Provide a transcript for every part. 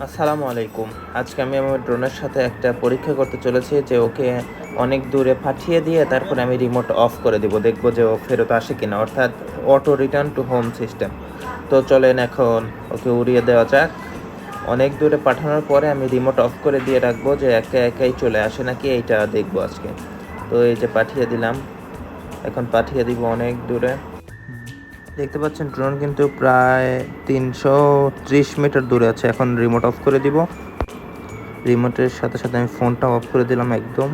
আসসালামু আলাইকুম। আজকে আমি আমার ড্রোনের সাথে একটা পরীক্ষা করতে চলেছি যে ওকে অনেক দূরে পাঠিয়ে দিয়ে তারপরে আমি রিমোট অফ করে দিব। দেখব যে ও ফেরত আসে কিনা, অর্থাৎ auto return to home system. তো চলেন এখন ওকে উড়িয়ে দেওয়া যাক। অনেক দূরে পাঠানোর পরে আমি রিমোট অফ করে দিয়ে রাখবো যে একা একাই চলে আসে নাকি এইটা দেখবো আজকে। তো এই যে পাঠিয়ে দিলাম, এখন পাঠিয়ে দিব অনেক দূরে। দেখতে পাচ্ছেন ড্রোন কিন্তু প্রায় 330 মিটার দূরে আছে। এখন রিমোট অফ করে দিব। রিমোটের সাথে সাথে আমি ফোনটা অফ করে দিলাম একদম।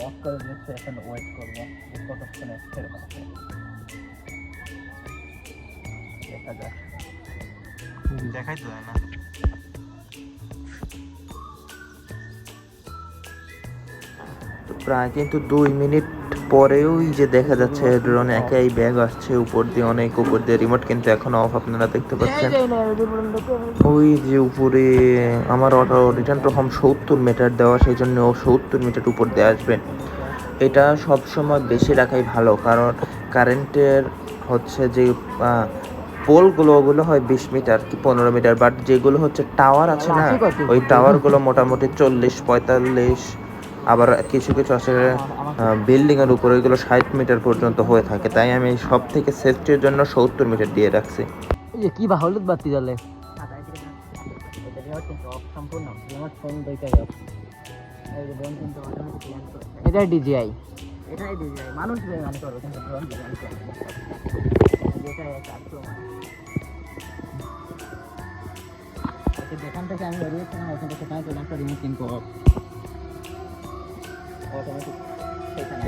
অফ করে দিচ্ছি, এখন ওয়েট করবো কতক্ষণে ফেরত আসে, দেখা যাক। দেখাই তো যায় না। তো প্রায় কিন্তু 2 মিনিট পরেও যে দেখা যাচ্ছে ড্রোন একাই ব্যাগ আসছে উপর দিয়ে, অনেক উপর দিয়ে। রিমোট কিন্তু এখন অফ, আপনারা দেখতে পাচ্ছেন। ওই যে উপরে আমার auto return to home 70 metre দেওয়া, সেই জন্য ও 70 মিটার উপর দিয়ে আসবে। এটা সবসময় বেশি রাখাই ভালো, কারণ কারেন্টের হচ্ছে যে পোলগুলো ওগুলো হয় 20 মিটার কি 15 মিটার, বাট যেগুলো হচ্ছে টাওয়ার আছে না, ওই টাওয়ারগুলো মোটামুটি 40-45, আবার কিছু কিছু আছে বিল্ডিংয়ের উপরে, ওইগুলো 60 মিটার পর্যন্ত হয়ে থাকে। তাই আমি সব থেকে সেফটির জন্য 70 মিটার দিয়ে রাখছি। এই যে কি বা হলুদ বাতি জ্বলে সম্পূর্ণ রিমোট ফোন দুইটাই অফ। এই যে ড্রোন কিন্তু অটোমেটিক ল্যান্ড করছে। এটাই ডিজিআই, এটাই ডিজিআই। মানুষ বেমান করবে কিন্তু ড্রোন ডিজাইন করে। যেটা কাজ প্রমাণ। যেখান থেকে আমি বেরিয়েছিলাম ওখান থেকে সেখানে চলে একটা রিমোট কিন্তু অটোমেটিক সেখানে